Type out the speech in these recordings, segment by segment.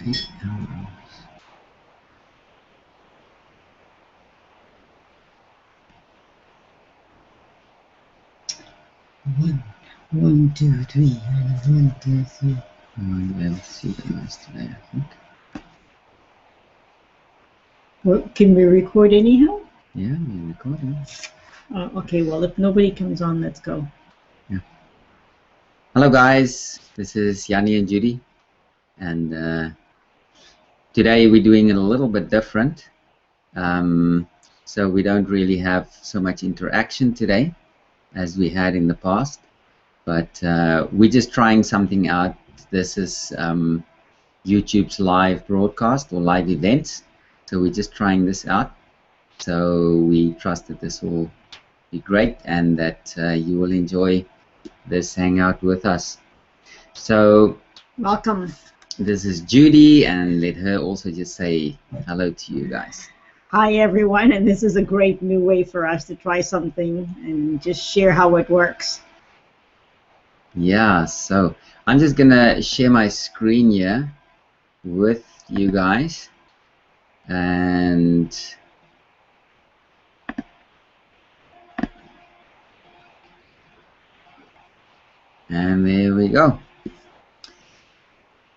One, two, three. 1, 2, 3. We'll see the most today, I think. Well, can we record anyhow? Yeah, we're recording. Okay, well, if nobody comes on, let's go. Yeah. Hello, guys. This is Yanni and Judy. And today we're doing it a little bit different. So we don't really have so much interaction today as we had in the past. But we're just trying something out. This is YouTube's live broadcast or live events. So we're just trying this out. So we trust that this will be great and that you will enjoy this hangout with us. So welcome. This is Judy, and let her also just say hello to you guys. Hi everyone, and this is a great new way for us to try something and just share how it works. Yeah, so I'm just gonna share my screen here with you guys, and there we go.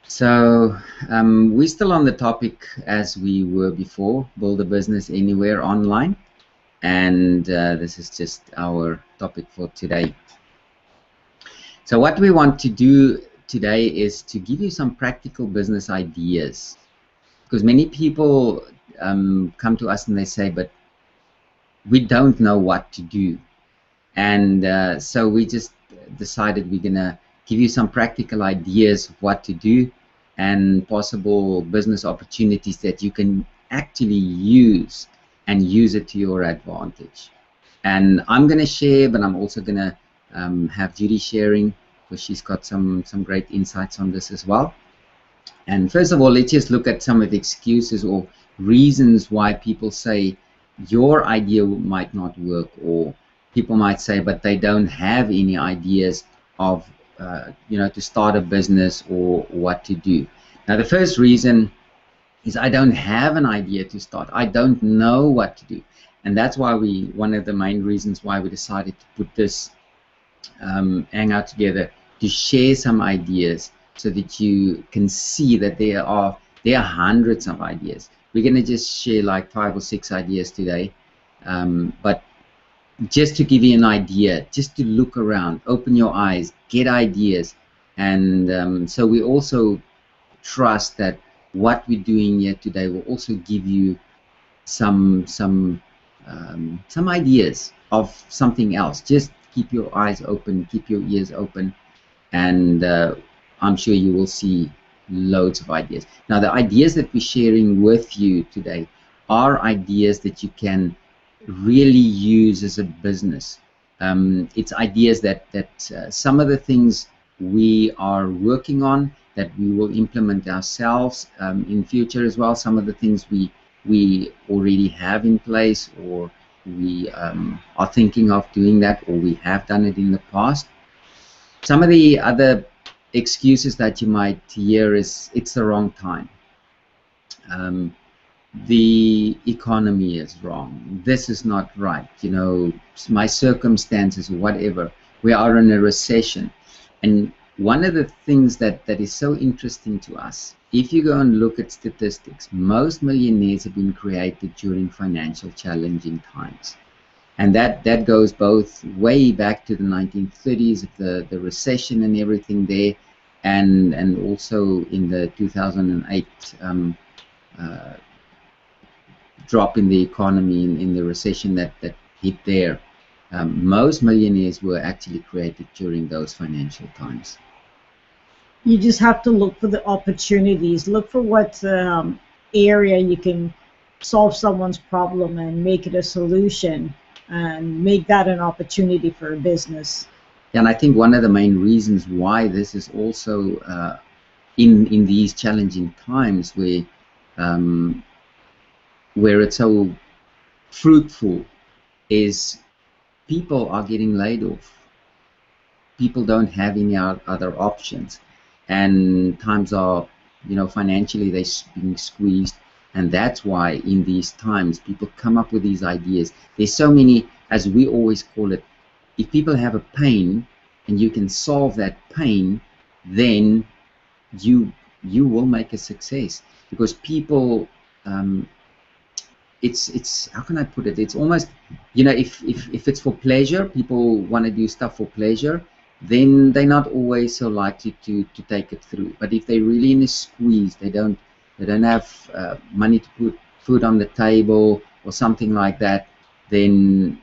So we're still on the topic as we were before, build a business anywhere online, and this is just our topic for today. So what we want to do today is to give you some practical business ideas, because many people come to us and they say, but we don't know what to do. And so we just decided we're gonna give you some practical ideas of what to do and possible business opportunities that you can actually use and use it to your advantage. And I'm gonna share, but I'm also gonna have Judy sharing, because she's got some great insights on this as well. And first of all, let's just look at some of the excuses or reasons why people say your idea might not work, or people might say, but they don't have any ideas of, to start a business or what to do. Now, the first reason is I don't have an idea to start. I don't know what to do. And that's why one of the main reasons why we decided to put this hangout together, to share some ideas so that you can see that there are hundreds of ideas. We're going to just share like 5 or 6 ideas today, but just to give you an idea, just to look around, open your eyes, get ideas. And so we also trust that what we're doing here today will also give you some ideas of something else. Just keep your eyes open, keep your ears open, and I'm sure you will see loads of ideas. Now, the ideas that we're sharing with you today are ideas that you can really use as a business. It's ideas that some of the things we are working on that we will implement ourselves in future as well. Some of the things we already have in place, or we are thinking of doing that, or we have done it in the past. Some of the other excuses that you might hear is it's the wrong time. The economy is wrong. This is not right. You know, my circumstances, whatever. We are in a recession. And one of the things that is so interesting to us, if you go and look at statistics, most millionaires have been created during financial challenging times. And that goes both way back to the 1930s, the recession and everything there, and also in the 2008 drop in the economy, in the recession that hit there. Most millionaires were actually created during those financial times. You just have to look for the opportunities. Look for what area you can solve someone's problem and make it a solution, and make that an opportunity for a business. And I think one of the main reasons why this is also in these challenging times where it's so fruitful is people are getting laid off. People don't have any other options, and times are financially they're being squeezed. And that's why in these times people come up with these ideas. There's so many, as we always call it, if people have a pain and you can solve that pain, then you will make a success. Because people, it's how can I put it? It's almost, if it's for pleasure, people want to do stuff for pleasure, then they're not always so likely to take it through. But if they're really in a squeeze, they don't have money to put food on the table or something like that, then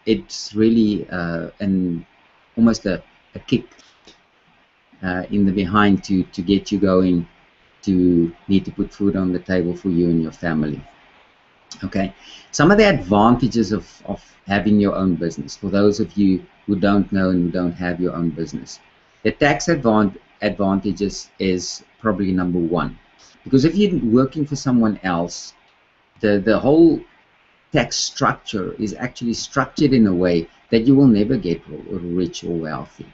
it's really almost a kick in the behind to get you going, to need to put food on the table for you and your family. Okay, some of the advantages of having your own business, for those of you who don't know and who don't have your own business. The tax advantages is probably number one, because if you're working for someone else, the whole tax structure is actually structured in a way that you will never get rich or wealthy,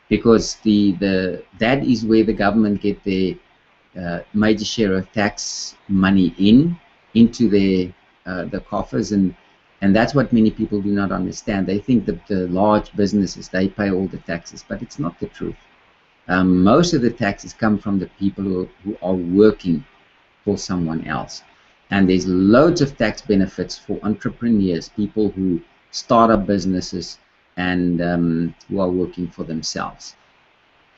because that is where the government get their major share of tax money into the coffers, and that's what many people do not understand. They think that the large businesses, they pay all the taxes, but it's not the truth. Most of the taxes come from the people who are working for someone else. And there's loads of tax benefits for entrepreneurs, people who start up businesses and who are working for themselves.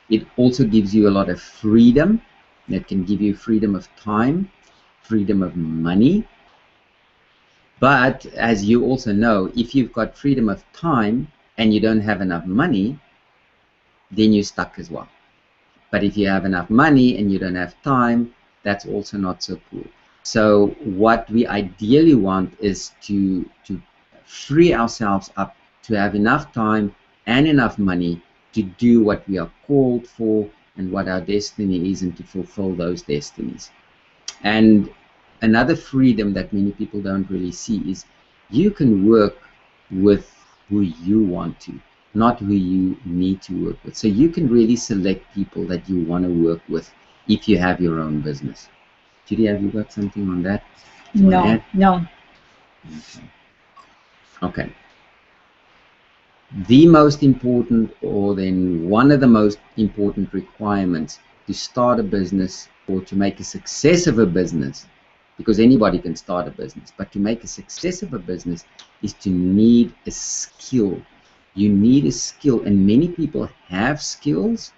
It also gives you a lot of freedom. It can give you freedom of time, freedom of money. But as you also know, if you've got freedom of time and you don't have enough money, then you're stuck as well. But if you have enough money and you don't have time, that's also not so cool. So what we ideally want is to free ourselves up, to have enough time and enough money to do what we are called for and what our destiny is, and to fulfill those destinies. And another freedom that many people don't really see is you can work with who you want to, not who you need to work with. So you can really select people that you want to work with if you have your own business. Judy, have you got something on that? No, no. Okay. The most important, or then one of the most important requirements to start a business or to make a success of a business, because anybody can start a business, but to make a success of a business is to need a skill. You need a skill, and many people have skills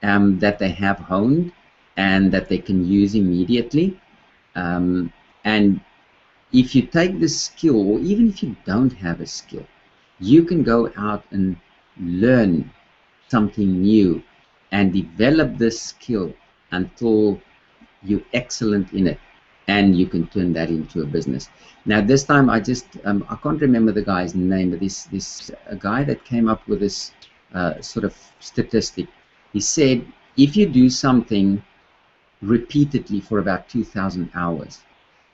that they have honed and that they can use immediately. And if you take this skill, or even if you don't have a skill, you can go out and learn something new and develop this skill until you're excellent in it, and you can turn that into a business. Now this time I can't remember the guy's name, but this a guy that came up with this sort of statistic. He said if you do something repeatedly for about 2,000 hours,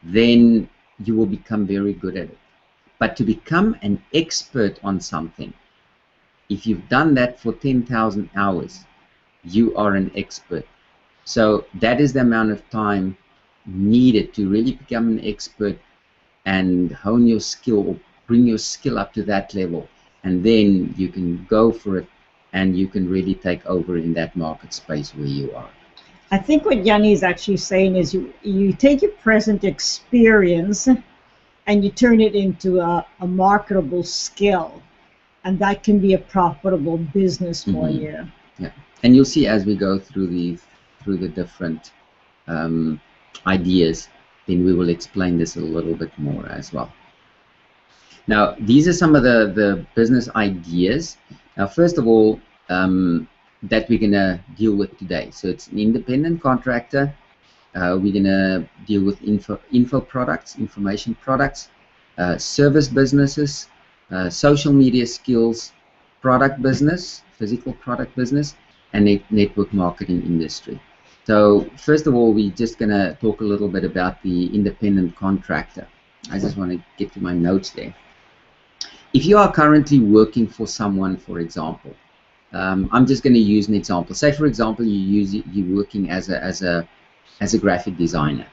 then you will become very good at it. But to become an expert on something, if you've done that for 10,000 hours, you are an expert. So that is the amount of time needed to really become an expert and hone your skill, or bring your skill up to that level, and then you can go for it and you can really take over in that market space where you are. I think what Yanni is actually saying is you take your present experience and you turn it into a marketable skill, and that can be a profitable business for you. Yeah, and you'll see as we go through the different ideas, then we will explain this a little bit more as well. Now, these are some of the business ideas. Now, first of all, that we're going to deal with today. So it's an independent contractor. We're going to deal with info products, information products, service businesses, social media skills, product business, physical product business, and network marketing industry. So first of all, we're just going to talk a little bit about the independent contractor. I just want to get to my notes there. If you are currently working for someone, for example, I'm just going to use an example. Say, for example, you're working as a graphic designer.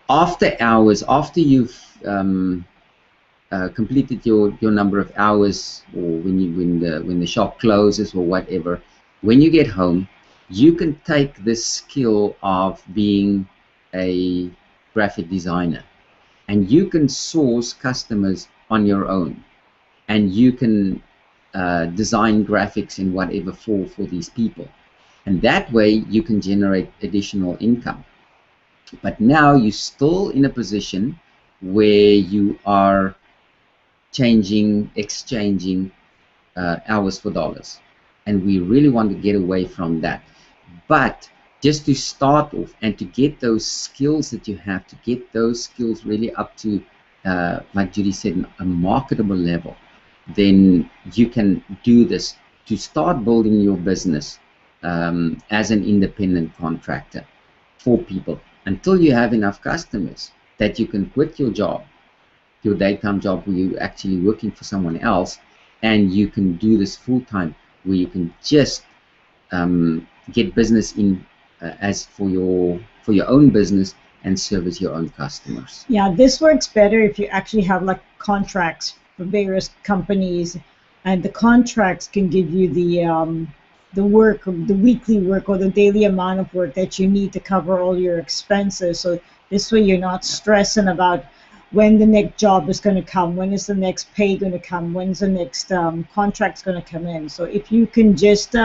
After hours, after you've completed your number of hours, or when the shop closes or whatever, when you get home, you can take this skill of being a graphic designer, and you can source customers on your own, and you can design graphics in whatever for these people, and that way you can generate additional income. But now you're still in a position where you are exchanging hours for dollars, and we really want to get away from that. But just to start off and to get those skills that you have, to get those skills really up to, like Judy said, a marketable level, then you can do this to start building your business as an independent contractor for people until you have enough customers that you can quit your job, your daytime job where you're actually working for someone else, and you can do this full time, where you can just get business in as for your own business and service your own customers. Yeah, this works better if you actually have like contracts for various companies, and the contracts can give you the work, the weekly work or the daily amount of work that you need to cover all your expenses. So this way you're not stressing about when the next job is going to come, when is the next pay going to come, when's the next contract's going to come in. So if you can just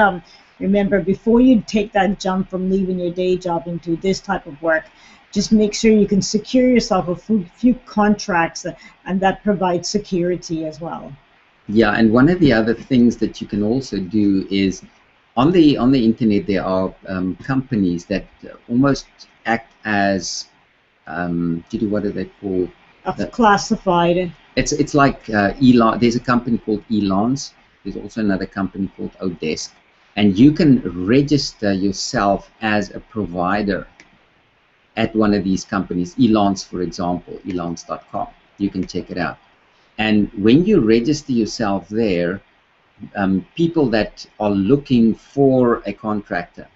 remember, before you take that jump from leaving your day job into this type of work, just make sure you can secure yourself a few contracts, and that provides security as well. Yeah, and one of the other things that you can also do is on the internet there are companies that almost act as what are they called? Classified. It's like Elon. There's a company called Elon's. There's also another company called Odesk, and you can register yourself as a provider at one of these companies. Elon's, for example, elons.com. You can check it out. And when you register yourself there, people that are looking for a contractor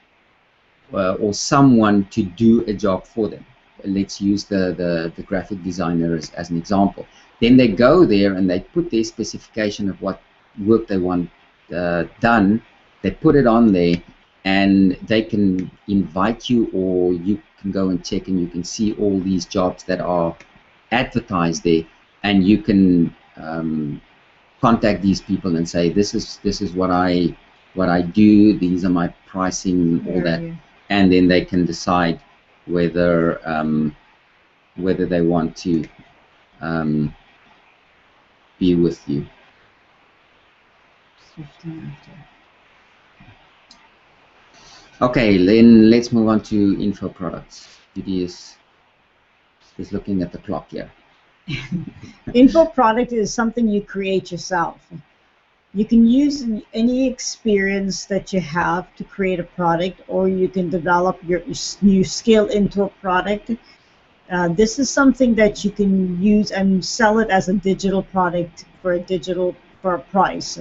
or someone to do a job for them, let's use the graphic designer as an example, then they go there and they put their specification of what work they want done, they put it on there, and they can invite you, or you can go and check and you can see all these jobs that are advertised there, and you can contact these people and say, this is what I do, these are my pricing, all that, and then they can decide whether they want to be with you. Okay, then let's move on to info products. Judy is looking at the clock here. Info product is something you create yourself. You can use any experience that you have to create a product, or you can develop your new skill into a product. This is something that you can use and sell it as a digital product for a price.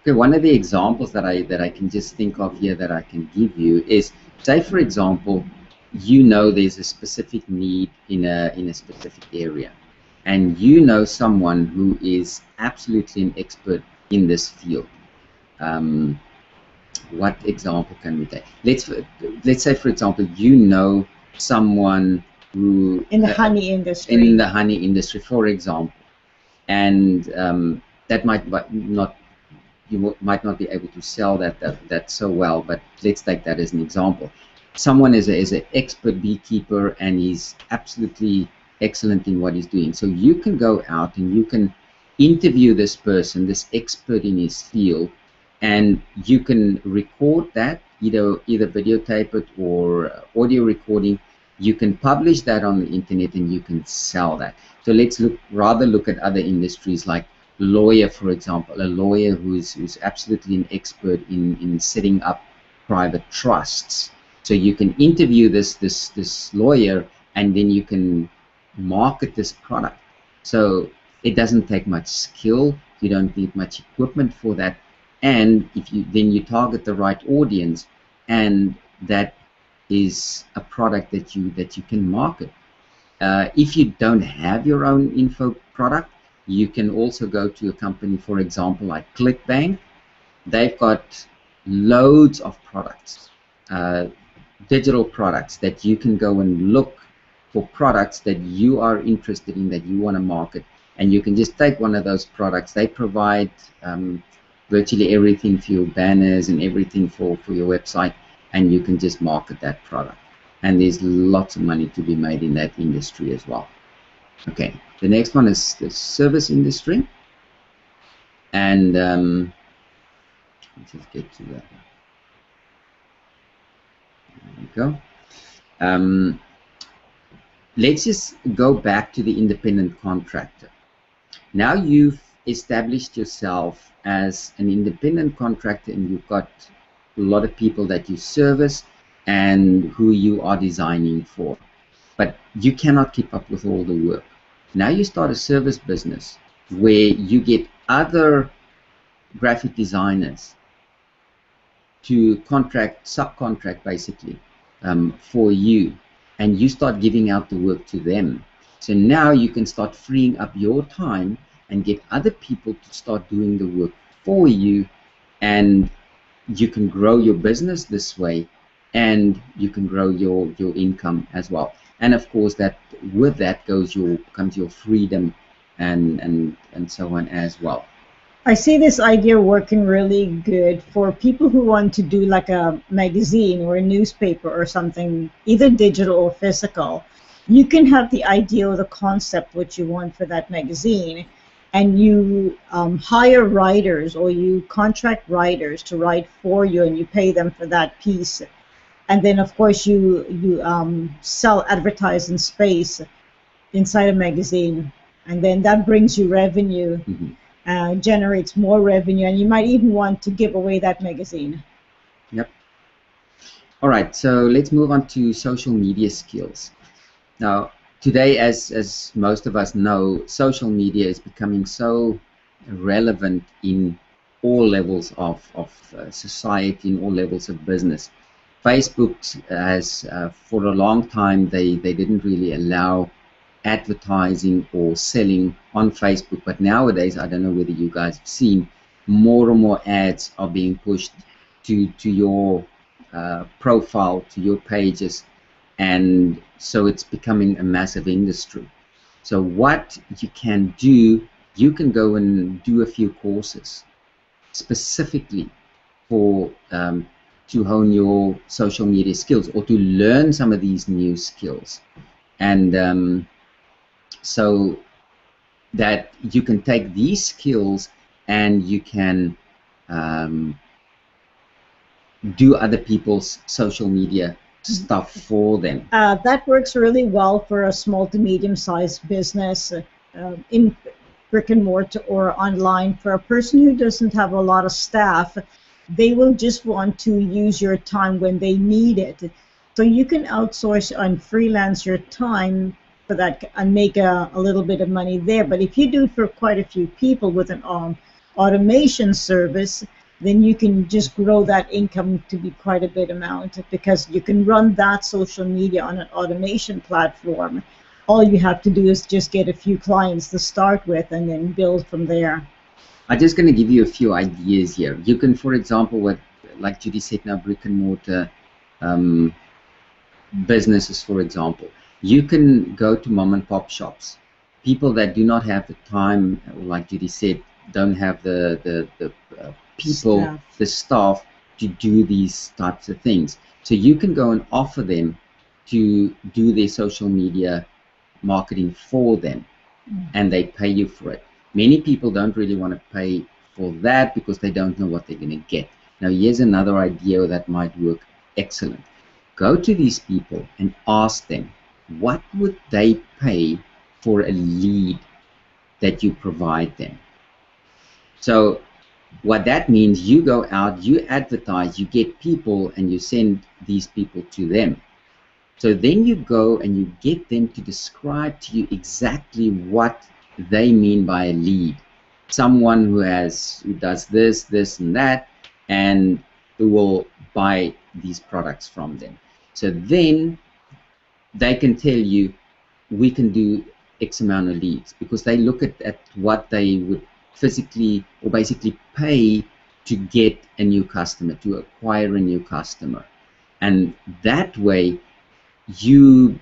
Okay, one of the examples that I can just think of here that I can give you is, say for example, there's a specific need in a specific area, and someone who is absolutely an expert in this field. What example can we take? Let's say, for example, someone who in the honey industry. In the honey industry, for example, and that might not, you might not be able to sell that so well, but let's take that as an example. Someone is an expert beekeeper, and he's absolutely excellent in what he's doing. So you can go out and you can interview this person, this expert in his field, and you can record that, either videotape it or audio recording. You can publish that on the internet and you can sell that. So let's look at other industries, like lawyer, for example. A lawyer who's absolutely an expert in setting up private trusts. So you can interview this lawyer, and then you can market this product. So it doesn't take much skill. You don't need much equipment for that. And if you then you target the right audience, and that is a product that you can market. If you don't have your own info product, you can also go to a company, for example, like ClickBank. They've got loads of products, uh, digital products that you can go and look for products that you are interested in, that you want to market, and you can just take one of those products. They provide virtually everything for your banners and everything for your website, and you can just market that product. And there's lots of money to be made in that industry as well. Okay, the next one is the service industry, and let's just get to that. There we go. Let's just go back to the independent contractor. Now you've established yourself as an independent contractor, and you've got a lot of people that you service and who you are designing for. But you cannot keep up with all the work. Now you start a service business where you get other graphic designers to subcontract basically for you, and you start giving out the work to them. So now you can start freeing up your time and get other people to start doing the work for you, and you can grow your business this way, and you can grow your income as well. And of course, that with that comes your freedom and so on as well. I see this idea working really good for people who want to do like a magazine or a newspaper or something, either digital or physical. You can have the idea or the concept what you want for that magazine, and you hire writers or you contract writers to write for you, and you pay them for that piece. And then of course you sell advertising space inside a magazine, and then that brings you revenue. Mm-hmm. Generates more revenue, and you might even want to give away that magazine. Yep. All right, so let's move on to social media skills. Now, today, as most of us know, social media is becoming so relevant in all levels of society, in all levels of business. Facebook has, for a long time, they didn't really allow advertising or selling on Facebook, but nowadays, I don't know whether you guys have seen, more and more ads are being pushed to your profile, to your pages, and so it's becoming a massive industry. So what you can do, you can go and do a few courses specifically for to hone your social media skills, or to learn some of these new skills, and so that you can take these skills and you can do other people's social media stuff for them. That works really well for a small to medium-sized business in brick and mortar or online. For a person who doesn't have a lot of staff, they will just want to use your time when they need it. So you can outsource and freelance your time for that and make a little bit of money there. But if you do it for quite a few people with an automation service, then you can just grow that income to be quite a bit amount, because you can run that social media on an automation platform. All you have to do is just get a few clients to start with and then build from there. I'm just going to give you a few ideas here. You can, for example, like Judy said now, brick and mortar businesses, for example. You can go to mom and pop shops. People that do not have the time, like Judy said, don't have the people, the staff to do these types of things. So you can go and offer them to do their social media marketing for them, and they pay you for it. Many people don't really want to pay for that because they don't know what they're going to get. Now, here's another idea that might work excellent. Go to these people and ask them, what would they pay for a lead that you provide them? So what that means, you go out, you advertise, you get people, and you send these people to them. So then you go and you get them to describe to you exactly what they mean by a lead. someone who does this, and that, and who will buy these products from them. So then they can tell you, we can do X amount of leads, because they look at what they would physically or basically pay to get a new customer, to acquire a new customer. And that way you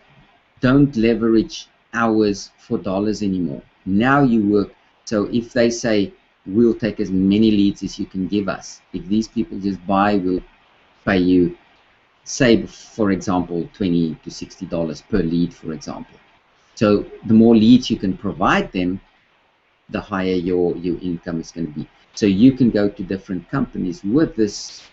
don't leverage hours for dollars anymore. Now you work. So if they say, we'll take as many leads as you can give us, if these people just buy, we'll pay you, say, for example, $20 to $60 per lead, for example. So the more leads you can provide them, the higher your income is going to be. So you can go to different companies with this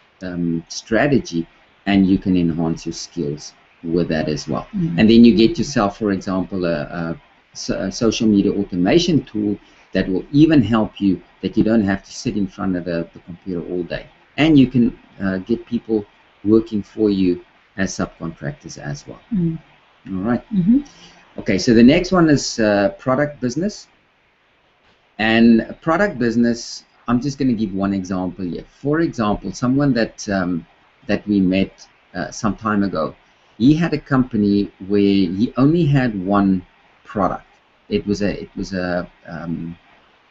strategy, and you can enhance your skills with that as well. Mm-hmm. And then you get yourself, for example, a social media automation tool that will even help you, that you don't have to sit in front of the computer all day. And you can get people working for you as subcontractors as well. Mm-hmm. All right. Mm-hmm. Okay, so the next one is product business. And product business, I'm just going to give one example here. For example, someone that we met some time ago, he had a company where he only had one product. It was a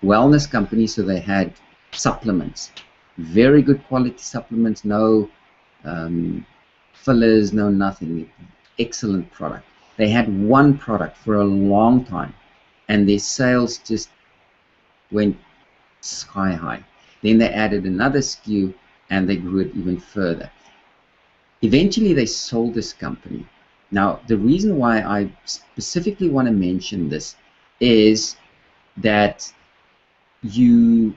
wellness company, so they had supplements, very good quality supplements, no fillers, no nothing, excellent product. They had one product for a long time, and their sales just went sky high. Then they added another SKU, and they grew it even further. Eventually, they sold this company. Now, the reason why I specifically want to mention this is that you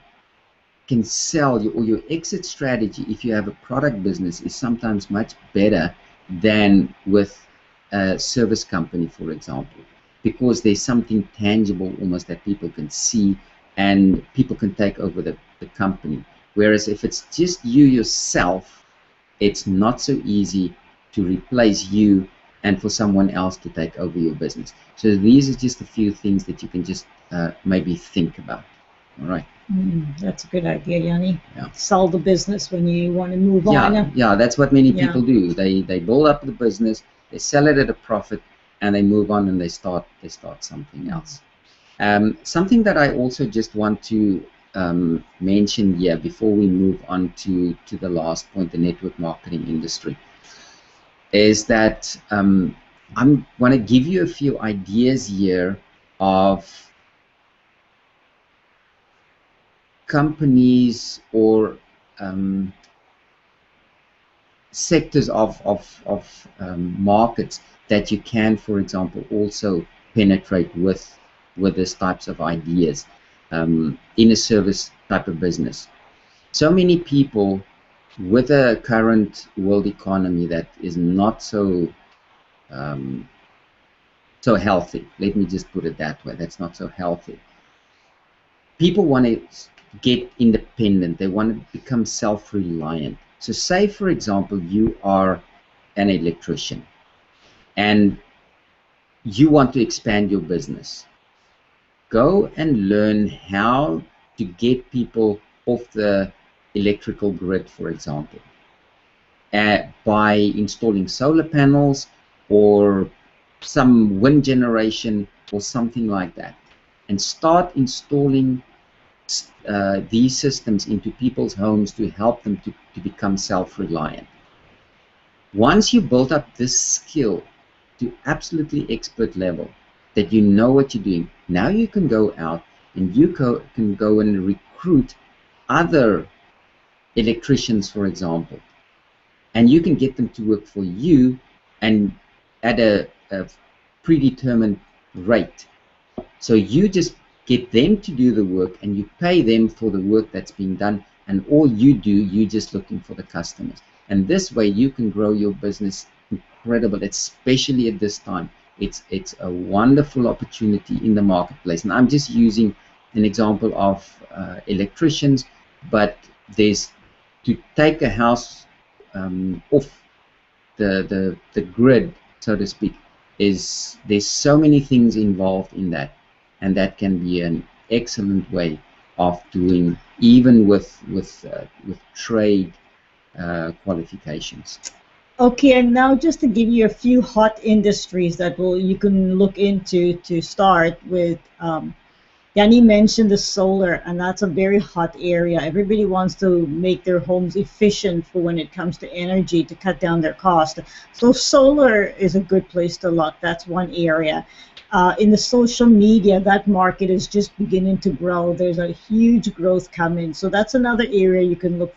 can sell, or your exit strategy, if you have a product business, is sometimes much better than with a service company, for example, because there's something tangible almost that people can see, and people can take over the company. Whereas if it's just you yourself, it's not so easy to replace you and for someone else to take over your business. So these are just a few things that you can just maybe think about. All right. That's a good idea, Yanni. Yeah. Sell the business when you want to move on. Yeah, that's what many people do. They build up the business, they sell it at a profit, and they move on and they start something else. Something that I also just want to mention here before we move on to the last point, the network marketing industry, is that I want to give you a few ideas here of companies or sectors of markets that you can, for example, also penetrate with these types of ideas in a service type of business. So many people with a current world economy that is not so healthy, let me just put it that way, that's not so healthy. People want to get independent, they want to become self-reliant. So say, for example, you are an electrician and you want to expand your business. Go and learn how to get people off the electrical grid, for example, by installing solar panels or some wind generation or something like that, and start installing these systems into people's homes to help them to become self-reliant. Once you build up this skill to absolutely expert level, that you know what you're doing, now you can go out and you can go and recruit other electricians, for example, and you can get them to work for you and at a predetermined rate. So you just get them to do the work and you pay them for the work that's being done, and all you do, you're just looking for the customers. And this way you can grow your business incredible, especially at this time. It's a wonderful opportunity in the marketplace. And I'm just using an example of electricians, but there's, to take a house off the grid, so to speak, there's so many things involved in that, and that can be an excellent way of doing, even with trade qualifications. Okay, and now just to give you a few hot industries that will you can look into to start with. Yanni mentioned the solar, and that's a very hot area. Everybody wants to make their homes efficient for when it comes to energy to cut down their cost. So solar is a good place to look. That's one area. In the social media, that market is just beginning to grow. There's a huge growth coming. So that's another area you can look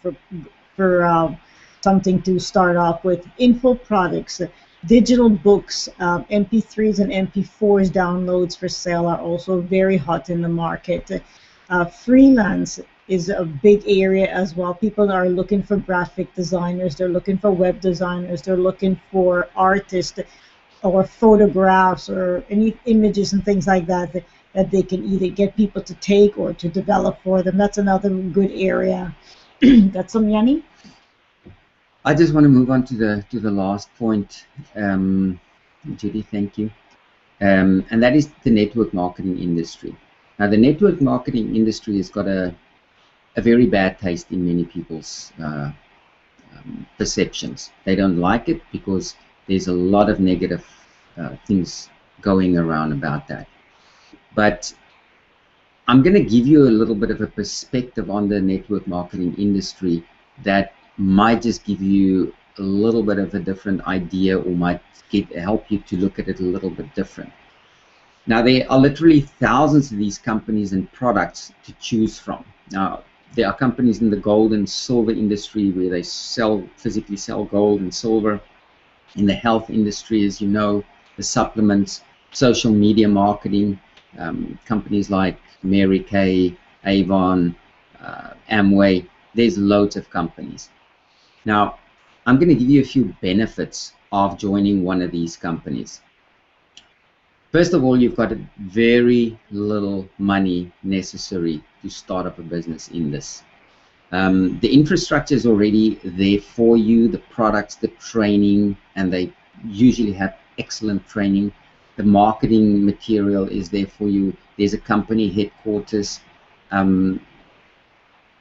for something to start off with. Info products, digital books, MP3s and MP4s downloads for sale are also very hot in the market. Freelance is a big area as well. People are looking for graphic designers, they're looking for web designers, they're looking for artists or photographs or any images and things like that they can either get people to take or to develop for them. That's another good area. That's some Yanni? I just want to move on to the last point, Judy. Thank you. And that is the network marketing industry. Now, the network marketing industry has got a very bad taste in many people's perceptions. They don't like it because there's a lot of negative things going around about that. But I'm going to give you a little bit of a perspective on the network marketing industry that might just give you a little bit of a different idea, or might help you to look at it a little bit different. Now, there are literally thousands of these companies and products to choose from. Now, there are companies in the gold and silver industry where they physically sell gold and silver. In the health industry, as you know, the supplements, social media marketing, companies like Mary Kay, Avon, Amway. There's loads of companies. Now, I'm going to give you a few benefits of joining one of these companies. First of all, you've got very little money necessary to start up a business in this. The infrastructure is already there for you, the products, the training, and they usually have excellent training. The marketing material is there for you. There's a company headquarters.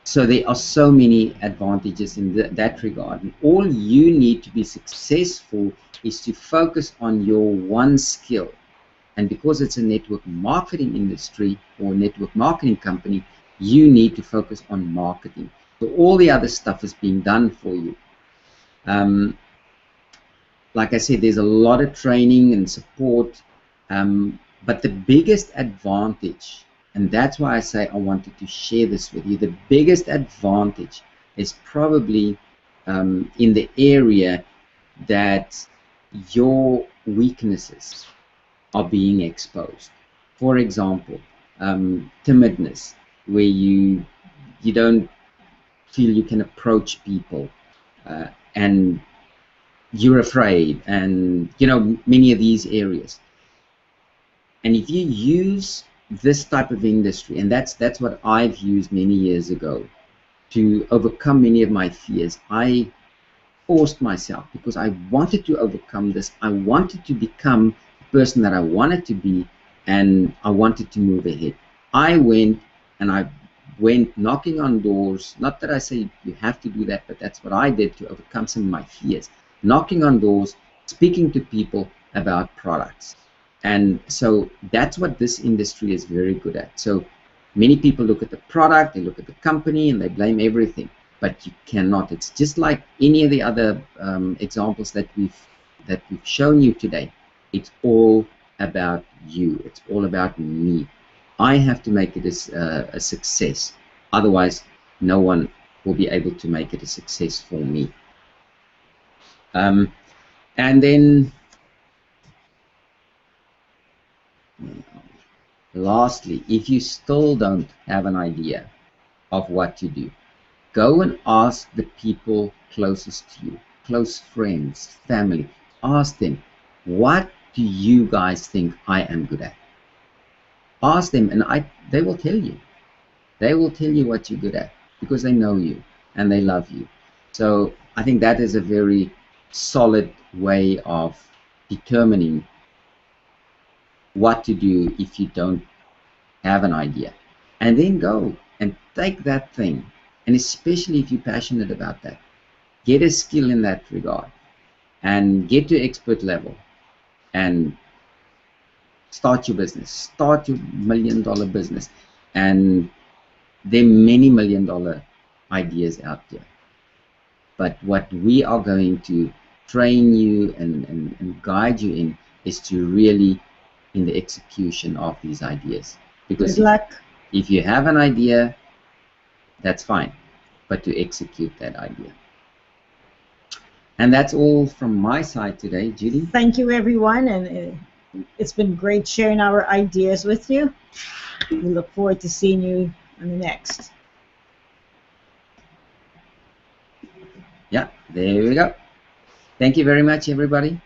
So there are so many advantages in that regard. And all you need to be successful is to focus on your one skill. And because it's a network marketing industry or network marketing company, you need to focus on marketing. So all the other stuff is being done for you. Like I said, there's a lot of training and support. But the biggest advantage, and that's why I say I wanted to share this with you, the biggest advantage is probably in the area that your weaknesses are being exposed. For example, timidness, where you don't feel you can approach people, and you're afraid, and many of these areas. And if you use this type of industry, and that's what I've used many years ago to overcome many of my fears. I forced myself because I wanted to overcome this. I wanted to become the person that I wanted to be, and I wanted to move ahead. I went knocking on doors. Not that I say you have to do that, but that's what I did to overcome some of my fears. Knocking on doors, speaking to people about products. And so that's what this industry is very good at. So many people look at the product, they look at the company, and they blame everything. But you cannot. It's just like any of the other examples that we've shown you today. It's all about you. It's all about me. I have to make it a success. Otherwise, no one will be able to make it a success for me. And then lastly, if you still don't have an idea of what to do, go and ask the people closest to you, close friends, family. Ask them, what do you guys think I am good at? Ask them, and they will tell you. They will tell you what you're good at because they know you and they love you. So I think that is a very solid way of determining what to do if you don't have an idea. And then go and take that thing, and especially if you're passionate about that, get a skill in that regard and get to expert level and start your business, start your $1 million business. And there are many $1 million ideas out there. But what we are going to train you and guide you in is to really in the execution of these ideas. Because Good luck. if you have an idea, that's fine, but to execute that idea. And that's all from my side today, Judy. Thank you, everyone, and it's been great sharing our ideas with you. We look forward to seeing you on the next. Yeah, there we go. Thank you very much, everybody.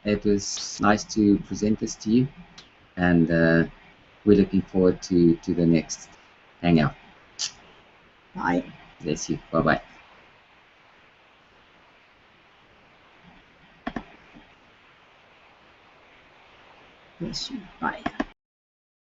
It was nice to present this to you, and we're looking forward to the next hangout. Bye. Bless you. Bye-bye. Bless you. Bye.